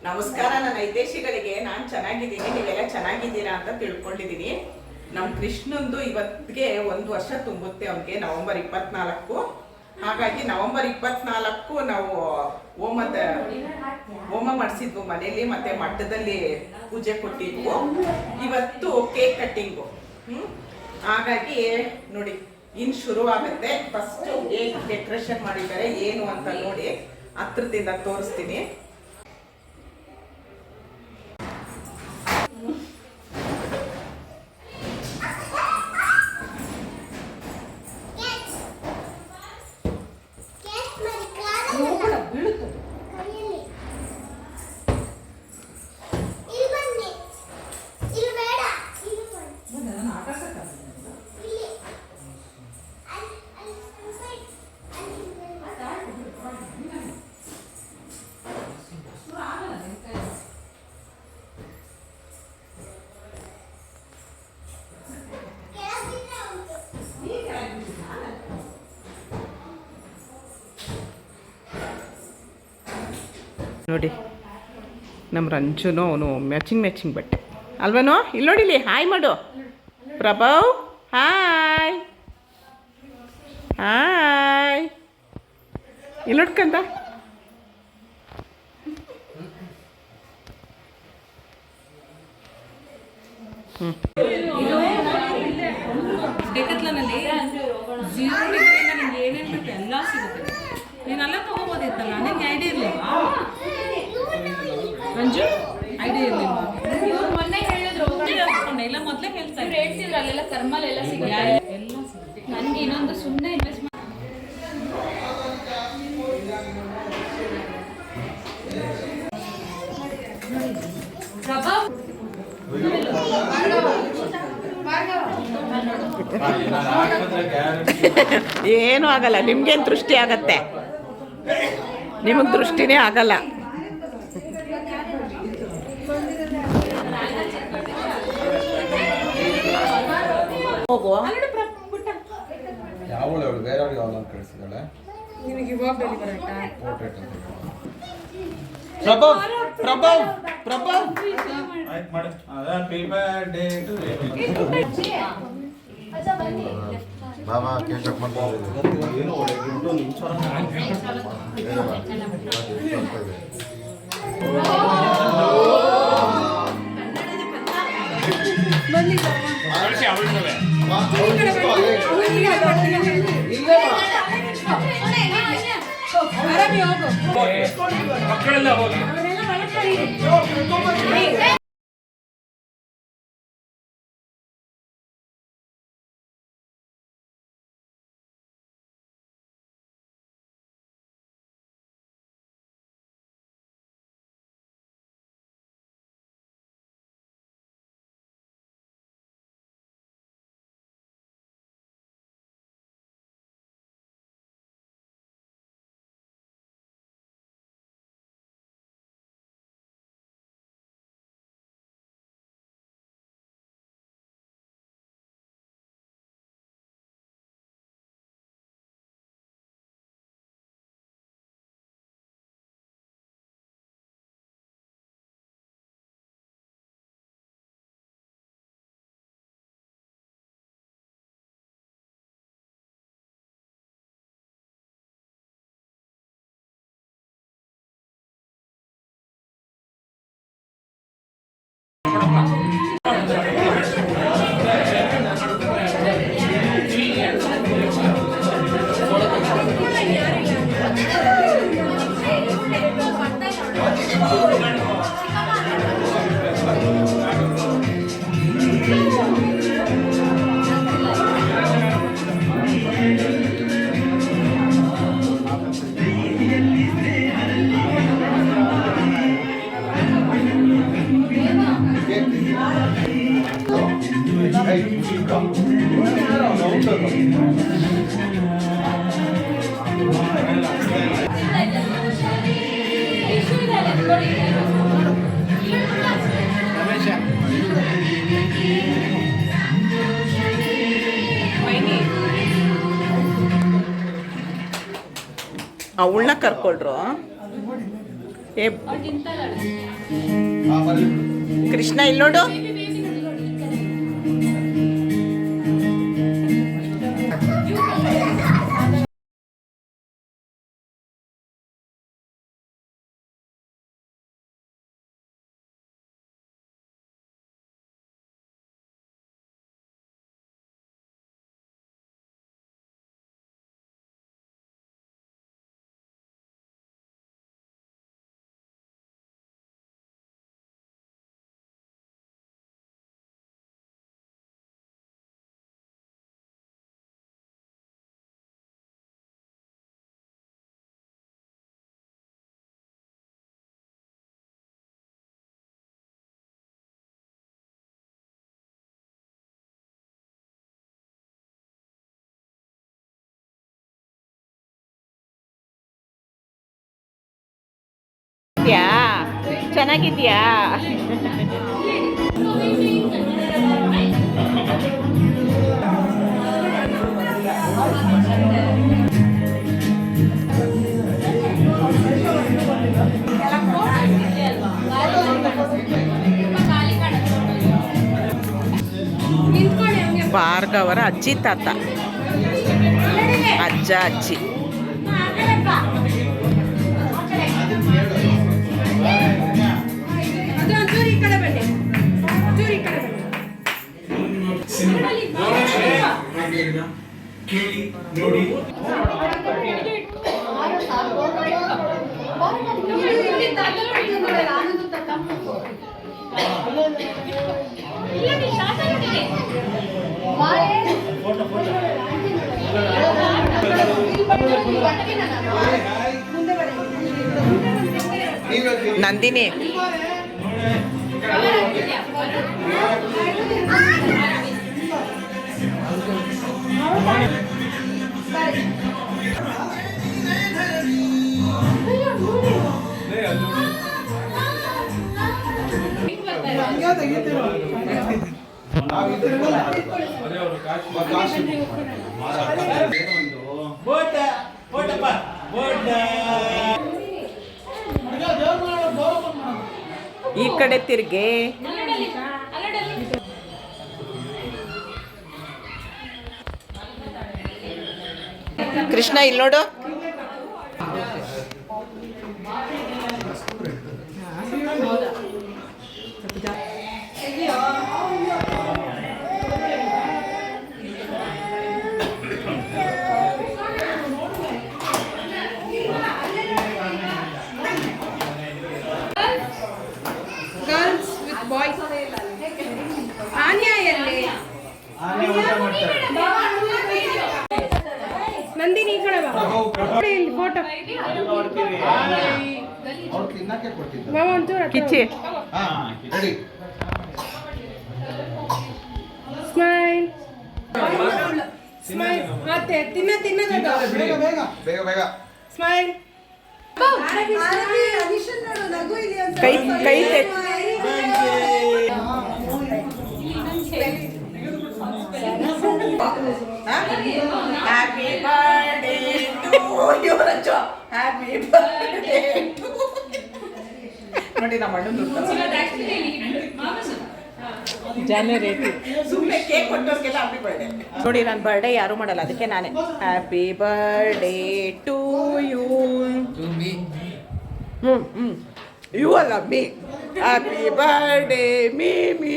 ನಮಸ್ಕಾರ. ನನ್ನ ಹಿತೈಷಿಗಳಿಗೆ ನಾನು ಚೆನ್ನಾಗಿದ್ದೀನಿ, ನೀವೆಲ್ಲ ಚೆನ್ನಾಗಿದ್ದೀರಾ ಅಂತ ತಿಳ್ಕೊಂಡಿದ್ದೀನಿ. ನಮ್ಮ ಕೃಷ್ಣಂದು ಇವತ್ತಿಗೆ 1 ವರ್ಷ ತುಂಬುತ್ತೆ. ಅವನಿಗೆ ನವೆಂಬರ್ 24. ಹಾಗಾಗಿ ನವೆಂಬರ್ 24 ನಾವು ಹೋಮ ಮಾಡಿಸಿದ್ವು ಮನೆಯಲ್ಲಿ, ಮತ್ತೆ ಮಠದಲ್ಲಿ ಪೂಜೆ ಕೊಟ್ಟಿದ್ವು. ಇವತ್ತು ಕೇಕ್ ಕಟ್ಟಿಂಗು. ಹಾಗಾಗಿ ನೋಡಿ ಇನ್ನು ಶುರು ಆಗುತ್ತೆ. ಫಸ್ಟ್ ಹೇಗೆ ಡೆಕೋರೇಷನ್ ಮಾಡಿದ್ದಾರೆ ಏನು ಅಂತ ನೋಡಿ ಹತ್ರದಿಂದ ತೋರಿಸ್ತೀನಿ. ನೋಡಿ ನಮ್ಮ ರಂಜುನು ಅವನು ಮ್ಯಾಚಿಂಗ್ ಬಟ್ಟೆ ಅಲ್ವನೋ. ಇಲ್ಲಿ ನೋಡಿಲಿ, ಹಾಯ್ ಮಾಡು ಪ್ರಭಾವ್. Hi hi. ಇಲ್ಲಿ ನೋಡ್ಕಂತ ಡೆಕತ್ಲನಲ್ಲಿ ಝೀರೋ ಡಿಗ್ರಿಯಿಂದ ನಿಮ್ಗೆ ಏನೇನು ಬೇಕು ಎಲ್ಲ ಸಿಗುತ್ತೆ. ನೀನೆಲ್ಲ ತೊಗೋಬೋದಿತ್ತಲ್ಲ, ನಿನ್ಗೆ ಐಡಿಯಾ ಇರಲಿಲ್ವಾ ರಂಜು? ಐಡಿಯಾ ಇರಲಿಲ್ವಾ? ಮೊನ್ನೆ ಹೇಳಿದ್ರು ಇಲ್ಲ ಮೊದಲೇ ಹೇಳ್ತಾರೆ, ಹೇಳ್ತಿದ್ರು ಅಲ್ಲೆಲ್ಲ ಥರ್ಮಲ್ ಎಲ್ಲ ಸಿಗುತ್ತೆ, ಎಲ್ಲ ಸಿಗುತ್ತೆ. ನನಗೆ ಇನ್ನೊಂದು ಸುಮ್ಮನೆ ಇನ್ವೆಸ್ಟ್ ಮಾಡಿ ಏನೂ ಆಗಲ್ಲ. ನಿಮ್ಗೇನು ದೃಷ್ಟಿ ಆಗತ್ತೆ? ನಿಮಗೆ ದೃಷ್ಟಿನೇ ಆಗಲ್ಲ. ಹೋಗು. ಯಾವಳು ಬೇರೆಯವ್ರಿಗೆ ಯಾವ್ದು ಕಳಿಸಿದಾಳೆ? ನಿಮಗೆ ಇವಾಗ ಡೆಲಿವರಿ ಆಯ್ತಾ? ಪೋರ್ಟ್ರೇಟ್ ಅಂತ ಪ್ರಭಾವ್ ಪ್ರಭಾವ್ ಪ್ರಭಾವ್ ಆಯ್ತು ಮಾಡಿ. Happy birthday to Baba cake cut ಮಾಡ್ತಾರೆ. ಏನು ಒಳ್ಳೆ ನಿಮಿಷ ಮಕ್ಕಳೆಲ್ಲ ಹೋಗಿ ಅವಳನ್ನ ಕರ್ಕೊಳ್ರು. ಏ ಅವ್ಳು ತಿಂತಾಳೆ. ಕೃಷ್ಣ ಇಲ್ಲಿ ನೋಡು. ಬೇಬಿ ಬೇಬಿ ನೋಡಿ ನೋಡಿ ಈ ಕಡೆ. ಚೆನ್ನಾಗಿದ್ಯಾ? ಭಾರ್ಗವರ ಅಜ್ಜಿ ತಾತ, ಅಜ್ಜ ಅಜ್ಜಿ. ಕೇಳಿ ನೋಡಿ. ನಂದಿನಿ ಈ ಕಡೆ ತಿರ್ಗೆ. ಕೃಷ್ಣ ಇಲ್ಲಿ ನೋಡು. Girls with boys. ಆನ್ಯಾ ಎಲ್ಲಿ? ನಂದಿನಿ ಈ ಕಡೆ ಬಾ. ಇಲ್ಲಿ ಫೋಟೋ ಕಿಚ್ಚಿ. Smile smile. ಮತ್ತೆ ತಿನ್ನ ಬೇಗ ಬೇಗ ಸ್ಮೈಲ್. ಕೈ ಕೈ happy birthday to you Raju. Happy birthday to. ನೋಡಿ ನಮ್ಮ ಅಣ್ಣನ ಜಾನ್ವರಿ 8 ಸುಮ್ಮನೆ ಕೇಕ್ ಕೊಟ್ಟೋರ್ಗೆಲ್ಲ ಹ್ಯಾಪಿ ಬರ್ಡೇ. ನೋಡಿ ನನ್ನ ಬರ್ಡೇ ಯಾರು ಮಾಡಲ್ಲ, ಅದಕ್ಕೆ ನಾನೇ happy birthday to you. You ಅಲ್ಲ me. Happy birthday me me.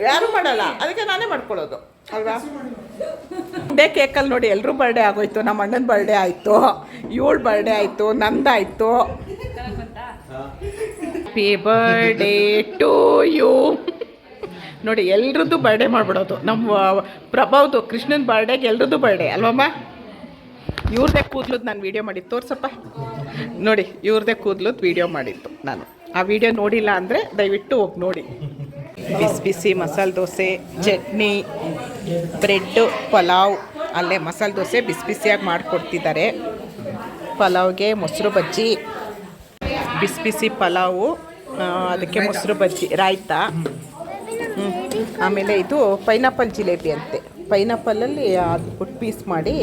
ಯಾರು ಮಾಡಲ್ಲ, ಅದಕ್ಕೆ ನಾನೇ ಮಾಡ್ಕೊಳ್ಳೋದು ಅಲ್ವಾ. ಡೇ ಕೇಕಲ್ಲಿ ನೋಡಿ ಎಲ್ಲರೂ ಬರ್ಡೇ ಆಗೋಯ್ತು. ನಮ್ಮ ಅಣ್ಣನ ಬರ್ಡೇ ಆಯಿತು, ಇವಳು ಬರ್ಡೇ ಆಯಿತು, ನಂದಾಯಿತು. Happy birthday to you. ನೋಡಿ ಎಲ್ರದ್ದು ಬರ್ಡೇ ಮಾಡಿಬಿಡೋದು. ನಮ್ಮ ಪ್ರಭಾವ್ದು ಕೃಷ್ಣನ ಬರ್ಡೇಗೆ ಎಲ್ರದ್ದು ಬರ್ಡೇ ಅಲ್ವಮ್ಮ. ಇವ್ರದ್ದೇ ಕೂದಲದ್ದು ನಾನು ವೀಡಿಯೋ ಮಾಡಿದ್ದು ತೋರ್ಸಪ್ಪ. ನೋಡಿ ಇವ್ರದ್ದೇ ಕೂದಲದ್ದು ವೀಡಿಯೋ ಮಾಡಿದ್ದು ನಾನು. ಆ ವಿಡಿಯೋ ನೋಡಿಲ್ಲ ಅಂದರೆ ದಯವಿಟ್ಟು ಹೋಗಿ ನೋಡಿ. ಬಿಸಿ ಬಿಸಿ ಮಸಾಲೆ ದೋಸೆ, ಚಟ್ನಿ, ಬ್ರೆಡ್ಡು, ಪಲಾವ್. ಅಲ್ಲೇ ಮಸಾಲೆ ದೋಸೆ ಬಿಸಿ ಬಿಸಿಯಾಗಿ ಮಾಡಿಕೊಡ್ತಿದ್ದಾರೆ. ಪಲಾವ್ಗೆ ಮೊಸರು ಬಜ್ಜಿ, ಬಿಸಿ ಬಿಸಿ ಪಲಾವು, ಅದಕ್ಕೆ ಮೊಸರು ಬಜ್ಜಿ, ರಾಯ್ತಾ. ಆಮೇಲೆ ಇದು ಪೈನಾಪಲ್ ಜಿಲೇಬಿ ಅಂತೆ. ಪೈನಾಪಲಲ್ಲಿ ಅದು ಪುಟ್ ಪೀಸ್ ಮಾಡಿ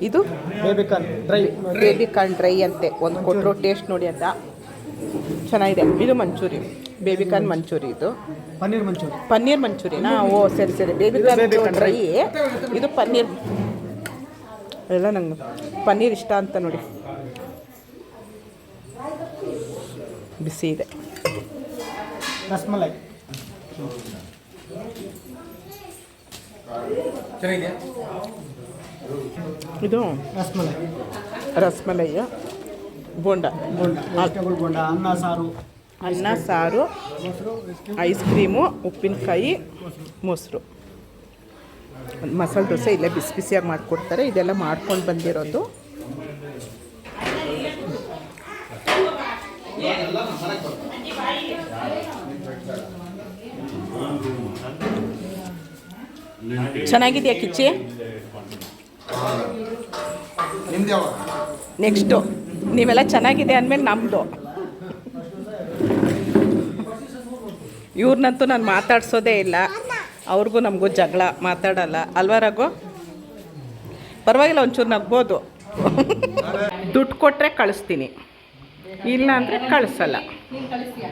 ಇದು ಬೇಬಿಕಾರ್ನ್ ಡ್ರೈ ಬೇಬಿಕಾರ್ನ್ ಡ್ರೈ ಅಂತೆ ಒಂದು ಕೊಟ್ಟರು ಟೇಸ್ಟ್ ನೋಡಿ ಅಂತ ಚೆನ್ನಾಗಿದೆ. ಇದು ಮಂಚೂರಿ, ಬೇಬಿಕಾರ್ನ್ ಮಂಚೂರಿ. ಇದು ಪನ್ನೀರ್ ಮಂಚೂರಿ. ಪನ್ನೀರ್ ಮಂಚೂರಿನಾ? ಓ ಸರಿ ಸರಿ. ಬೇಬಿಕಾರ್ನ್ ಡ್ರೈ, ಇದು ಪನ್ನೀರ್. ಎಲ್ಲ ನಂಗೆ ಪನ್ನೀರ್ ಇಷ್ಟ ಅಂತ ನೋಡಿ. ಬಿಸಿ ಇದೆ. ರಸ್ಮಲೈ. ಇದು ರಸ್ಮಲೈ. ರಸ್ಮಲೈಯ ಬೋಂಡ. ಬೋಂಡ, ವೆಜಿಟೇಬಲ್ ಬೋಂಡ, ಅನ್ನ ಸಾರು, ಅನ್ನ ಸಾರು, ಐಸ್ ಕ್ರೀಮು, ಉಪ್ಪಿನಕಾಯಿ, ಮೊಸರು. ಮಸಾಲೆ ದೋಸೆ ಇಲ್ಲೇ ಬಿಸಿ ಬಿಸಿಯಾಗಿ ಮಾಡಿಕೊಡ್ತಾರೆ. ಇದೆಲ್ಲ ಮಾಡ್ಕೊಂಡು ಬಂದಿರೋದು. ಚೆನ್ನಾಗಿದೆಯಾ ಕಿಚ್ಚಿ? ನೆಕ್ಸ್ಟು ನೀವೆಲ್ಲ ಚೆನ್ನಾಗಿದೆ ಅಂದಮೇಲೆ ನಮ್ಮದು. ಇವ್ರನ್ನಂತೂ ನಾನು ಮಾತಾಡ್ಸೋದೇ ಇಲ್ಲ. ಅವ್ರಿಗೂ ನಮಗೂ ಜಗಳ, ಮಾತಾಡಲ್ಲ ಅಲ್ವಾ ರಘು? ಪರವಾಗಿಲ್ಲ, ಒಂಚೂರು ನಗ್ಬೋದು. ದುಡ್ಡು ಕೊಟ್ಟರೆ ಕಳಿಸ್ತೀನಿ, ಇಲ್ಲ ಅಂದರೆ ಕಳಿಸಲ್ಲ. ನೀನು ಕಳಿಸ್ತೀಯ